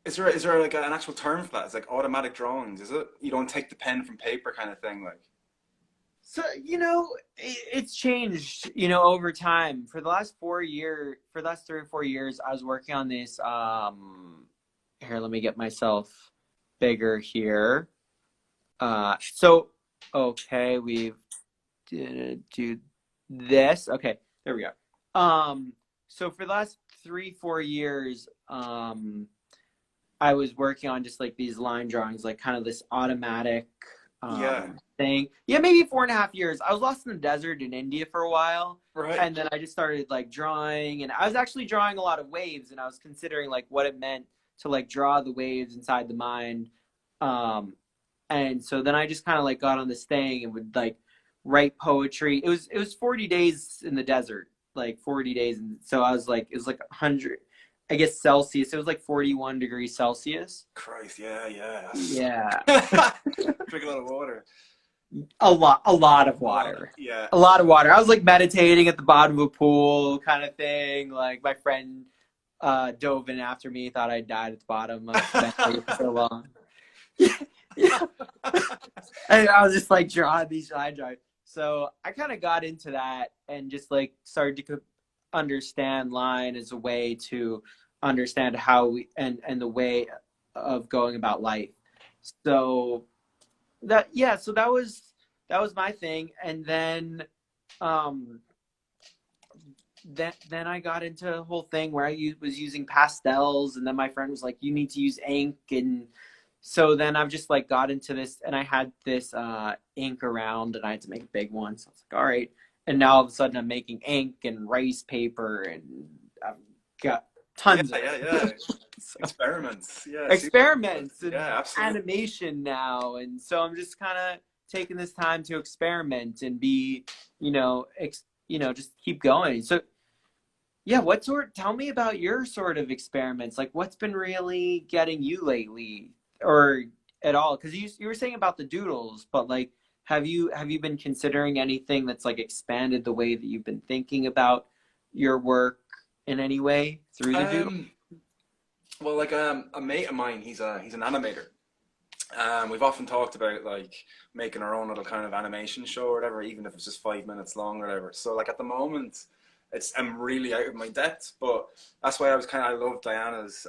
is there like an actual term for that? It's like automatic drawings, is it? You don't take the pen from paper kind of thing, like. So, you know, it's changed, you know, over time. For the last 3 or 4 years, I was working on this. Here, let me get myself bigger here. So, okay, we've do this. Okay, there we go. So for the last 3-4 years, I was working on just like these line drawings, like kind of this automatic thing. Yeah, maybe 4.5 years. I was lost in the desert in India for a while. Right. And then I just started like drawing, and I was actually drawing a lot of waves, and I was considering like what it meant to like draw the waves inside the mind. And so then I just kind of like got on this thing and would like write poetry. It was 40 days in the desert, like 40 days. And so I was like, it was like 100, I guess Celsius. It was like 41 degrees Celsius. Christ, yeah. Yeah. Drink a lot of water. A lot of water. Yeah. A lot of water. I was like meditating at the bottom of a pool kind of thing. Like my friend dove in after me, thought I died at the bottom. For so long. Yeah. And I was just like drawing these line drawings. So I kind of got into that and just like started to understand line as a way to understand how we and the way of going about life. So that was my thing. And then then I got into a whole thing where I was using pastels, and then my friend was like, you need to use ink. And so then I've just like got into this, and I had this ink around, and I had to make a big one. So I was like, all right. And now all of a sudden I'm making ink and rice paper, and I've got tons of So, experiments. Yeah. Experiments and absolutely. animation now. And so I'm just kind of taking this time to experiment and be, just keep going. So yeah, tell me about your sort of experiments. Like what's been really getting you lately or at all? Because you were saying about the doodles, but like, have you been considering anything that's like expanded the way that you've been thinking about your work in any way through the doodle? Well, like a mate of mine, he's an animator. We've often talked about like making our own little kind of animation show or whatever, even if it's just 5 minutes long or whatever. So like at the moment, I'm really out of my depth, but that's why I love Diana's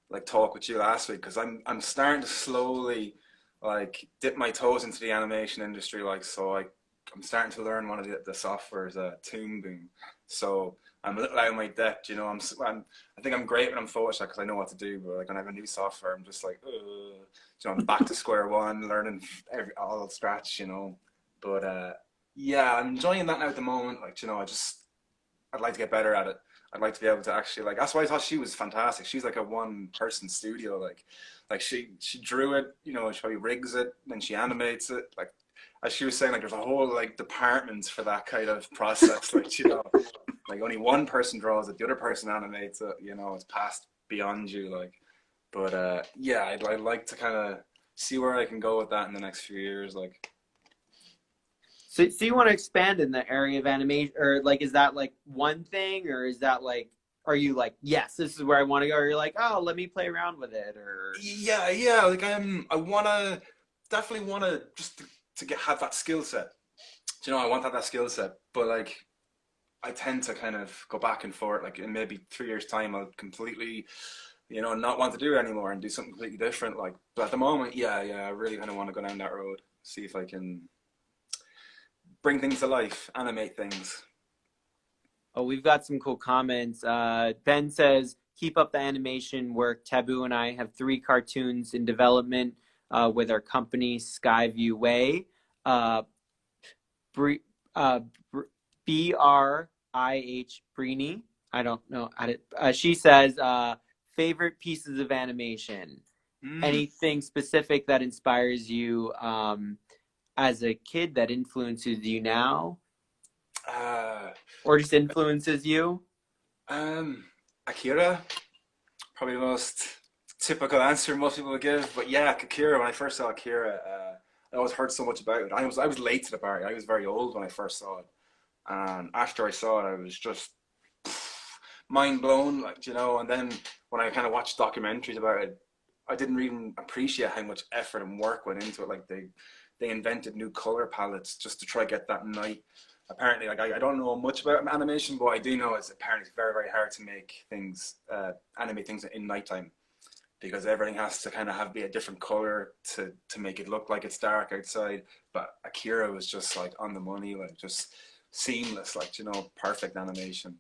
like talk with you last week, because I'm starting to slowly like dip my toes into the animation industry. Like, so I'm starting to learn one of the softwares, Toon Boom. So I'm a little out of my depth, you know. I think I'm great when I'm Photoshop because I know what to do. But like when I have a new software, I'm just like, you know, I'm back to square one, learning all scratch, you know. But yeah, I'm enjoying that now at the moment. Like, you know, I'd like to get better at it. I'd like to be able to actually like. That's why I thought she was fantastic. She's like a one person studio. Like she drew it. You know, she probably rigs it, then she animates it. Like as she was saying, like there's a whole like departments for that kind of process. Like, you know, like only one person draws it, the other person animates it. You know, it's passed beyond you. Like, but yeah, I'd like to kind of see where I can go with that in the next few years. Like. So you want to expand in the area of animation, or like, is that like one thing, or is that like, are you like, yes, this is where I want to go, or you're like, oh, let me play around with it, or Yeah. Like I wanna definitely wanna just to get have that skill set. You know, I want to have that skill set, but like I tend to kind of go back and forth. Like in maybe 3 years' time, I'll completely, you know, not want to do it anymore and do something completely different. Like, but at the moment, yeah, I really kind of want to go down that road. See if I can bring things to life, animate things. oh, we've got some cool comments. Ben says, keep up the animation work. Taboo and I have 3 cartoons in development with our company, Skyview Way. Uh, Bri- uh, Brih Brini. I don't know. She says, favorite pieces of animation. Mm. Anything specific that inspires you as a kid that influences you now? Uh, Or just influences you? um, Akira, probably the most typical answer most people would give. But yeah, Akira. When I first saw Akira, I always heard so much about it. I was late to the party. I was very old when I first saw it, and after I saw it, I was just mind blown. Like, you know. And then when I kind of watched documentaries about it, I didn't even appreciate how much effort and work went into it. Like they invented new color palettes just to try to get that night. Apparently, like I don't know much about animation, but I do know it's apparently very hard to make things, animate things in nighttime because everything has to kind of be a different color to make it look like it's dark outside. But Akira was just like on the money, like just seamless, like, you know, perfect animation.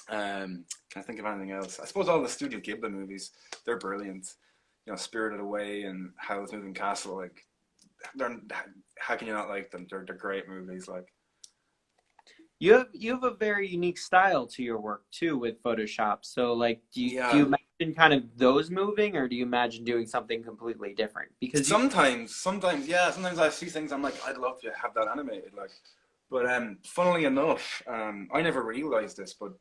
Can I think of anything else? I suppose all the Studio Ghibli movies, they're brilliant. You know, Spirited Away and Howl's Moving Castle, like they're how can you not like them? They're great movies. Like, You have a very unique style to your work too with Photoshop. So like, do you yeah, imagine kind of those moving, or do you imagine doing something completely different? Because you sometimes, yeah. Sometimes I see things I'm like, I'd love to have that animated. Like, but funnily enough, I never realized this, but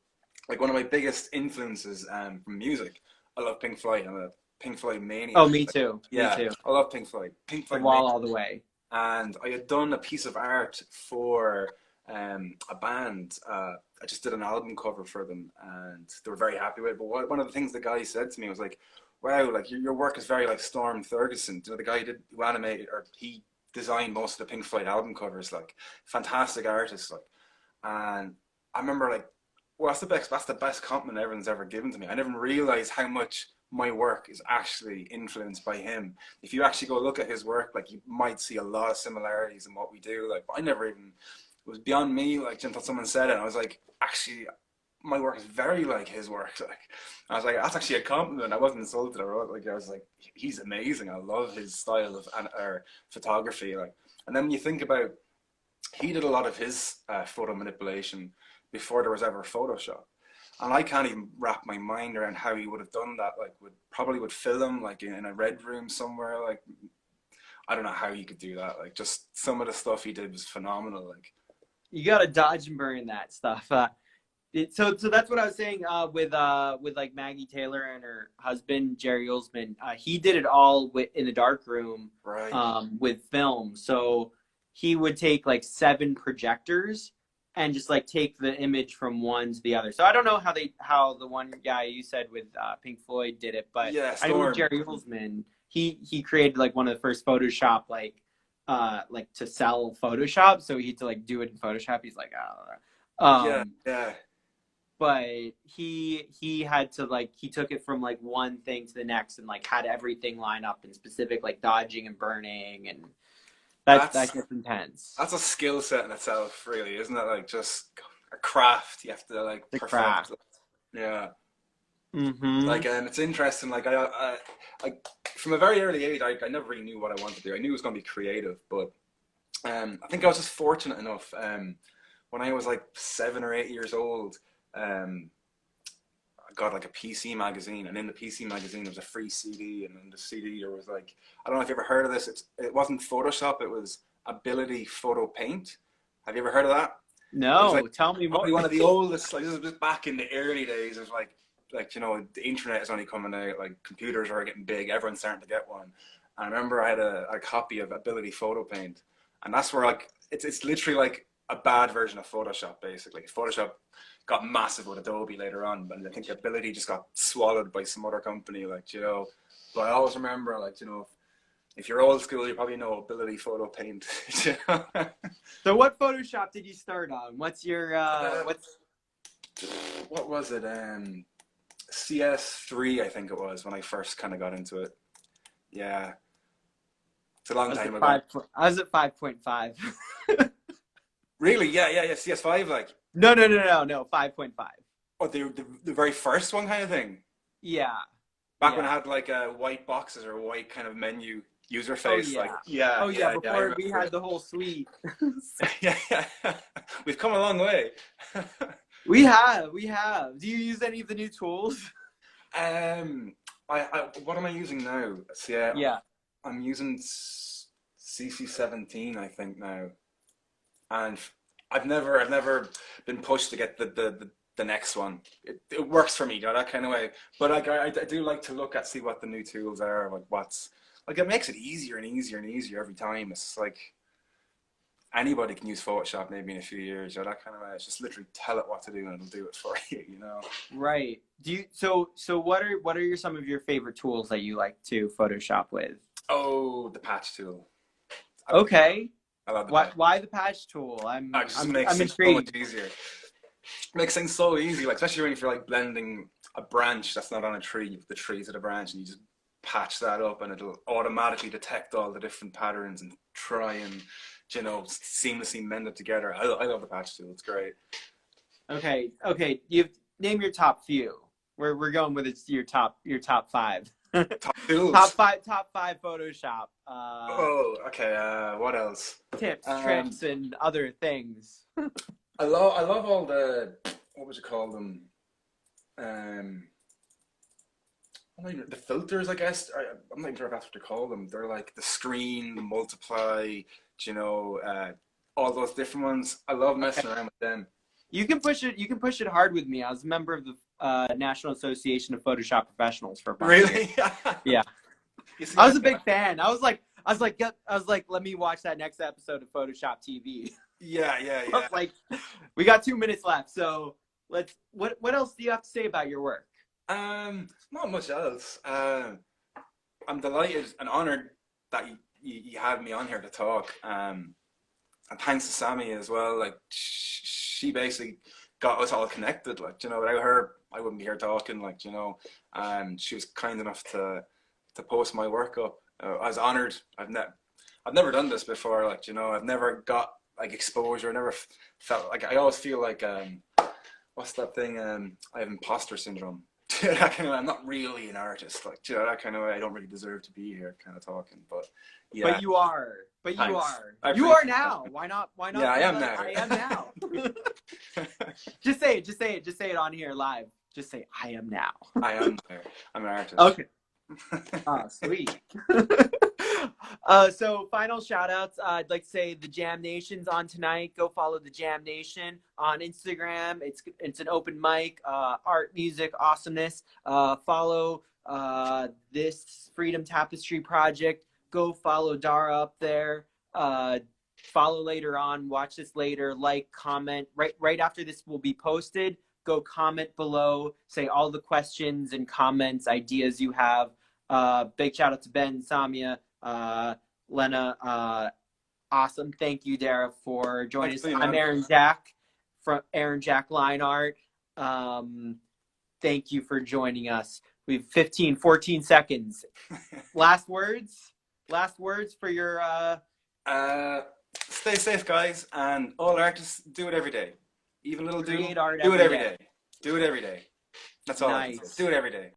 like one of my biggest influences from music, I love Pink Floyd. I'm a Pink Floyd oh, maniac. me Like, too, me yeah, too. I love Pink Floyd. Pink The Floyd wall maniac. all the way. And I had done a piece of art for a band. I just did an album cover for them, and they were very happy with it. But one of the things the guy said to me was like, "Wow, like your work is very like Storm Thurgeson. You know, the guy who animated or he designed most of the Pink Floyd album covers. Like, fantastic artist. Like, and I remember like, well, that's the best compliment everyone's ever given to me. I never realized how much my work is actually influenced by him. If you actually go look at his work, like you might see a lot of similarities in what we do. Like, I never even, it was beyond me. Like, until someone said it, and I was like, actually, my work is very like his work. Like, I was like, that's actually a compliment. I wasn't insulted or like, I was like, he's amazing. I love his style of or photography. Like, and then when you think about, he did a lot of his photo manipulation before there was ever Photoshop. And I can't even wrap my mind around how he would have done that. Like, would film like in a red room somewhere. Like, I don't know how he could do that. Like, just some of the stuff he did was phenomenal. Like, You got to dodge and burn that stuff. So that's what I was saying with like Maggie Taylor and her husband Jerry Olsman. He did it all in the dark room right? with film. So he would take like 7 projectors and just like take the image from one to the other. So I don't know how the one guy you said with Pink Floyd did it, but Yeah, I know with Storm. Jerry Olsman, he created like one of the first Photoshop like to sell Photoshop. So he had to like do it in Photoshop. He's like, I don't know. Yeah, yeah. but he had to like he took it from like one thing to the next and like had everything line up in specific like dodging and burning and that That's gets intense. that's a skill set in itself, really, isn't it? Like just a craft you have to like The perfect. craft. Yeah. Mm-hmm. Like it's interesting. Like I from a very early age, I never really knew what I wanted to do. I knew it was going to be creative, but I think I was just fortunate enough. When I was like 7 or 8 years old, um, I got like a PC magazine, and in the PC magazine there was a free CD, and in the CD there was like, I don't know if you ever heard of this. It wasn't Photoshop, it was Ability Photo Paint. Have you ever heard of that? It was like No, tell me more. probably one of the oldest. Like this was back in the early days of like the internet is only coming out. Like computers are getting big. Everyone's starting to get one. And I remember I had a copy of Ability Photo Paint, and that's where like it's literally like a bad version of Photoshop. Basically, Photoshop got massive with Adobe later on, but I think Ability just got swallowed by some other company. But I always remember if you're old school, you probably know Ability Photo Paint. You know? So what Photoshop did you start on? What's your what's what was it? CS3, I think it was when I first kind of got into it. Yeah, it's a long time ago. I was at 5.5. Really? Yeah. CS5, like. No, 5.5. Oh, the very first one kind of thing. Yeah. Back when I had like white boxes or white kind of menu user face. Oh, yeah. Like yeah. Oh yeah, I before we remember had it. the whole suite. Yeah. We've come a long way. We have. Do you use any of the new tools? What am I using now? So, yeah. Yeah. I'm using CC17, I think now, and I've never been pushed to get the next one. It works for me, that kind of way. But like I do like to see what the new tools are, like what's like it makes it easier and easier and easier every time. It's like anybody can use Photoshop maybe in a few years, that kind of way. It's just literally tell it what to do and it'll do it for you, you know. Right. Do you so what are some of your favorite tools that you like to Photoshop with? Oh, the patch tool. Okay. I love the patch. Why the patch tool? It just makes I'm things so intrigued. much easier. Makes things so easy, like especially when you're like blending a branch that's not on a tree, you put the tree to the branch and you just patch that up and it'll automatically detect all the different patterns and try and seamlessly mend it together. I love the patch tool. It's great. Okay. You've name your top few. We're going with your top 5. Top tools. Top five Photoshop. Okay. What else? Tips, tricks, and other things. I love all the, what would you call them? The filters, I guess. I'm not even sure if that's what you call them. They're like the screen, the multiply, all those different ones. I love messing around with them. You can push it hard with me. I was a member of the National Association of Photoshop Professionals for a bunch of years. Yeah. I was a big fan. I was like, let me watch that next episode of Photoshop TV. Yeah. I was like, we got 2 minutes left, so what else do you have to say about your work? Not much else. I'm delighted and honored that you had me on here to talk. And thanks to Sammy as well. Like she basically got us all connected. Like without her, I wouldn't be here talking. Like and she was kind enough to post my work up. I was honored. I've never done this before. Like I've never got like exposure. I never felt like, I always feel like what's that thing? I have imposter syndrome. That kind of, I'm not really an artist, like that kind of way. I don't really deserve to be here, kind of talking. But yeah, But you are. Thanks. You are now. Why not? Yeah, I am now. I am now. Just say it on here live. Just say I am now. I am there. I'm an artist. Okay. Oh, sweet. So final shout outs. I'd like to say the Jam Nation's on tonight. Go follow the Jam Nation on Instagram. It's an open mic, art, music, awesomeness. Follow this Freedom Tapestry project. Go follow Darragh up there. Follow later on. Watch this later. Like, comment. Right after this will be posted. Go comment below. Say all the questions and comments, ideas you have. Big shout out to Ben, Samia, Lena. Awesome. Thank you, Darragh, for joining us. I'm Aaron Jack from Aaron Jack Line Art. Thank you for joining us. We've 15, 14 seconds. Last words? Last words for your Stay safe, guys, and all artists do it every day. Even little create doodle, art do it every every day. day. Do it every day. That's all I can say. Nice. Do it every day.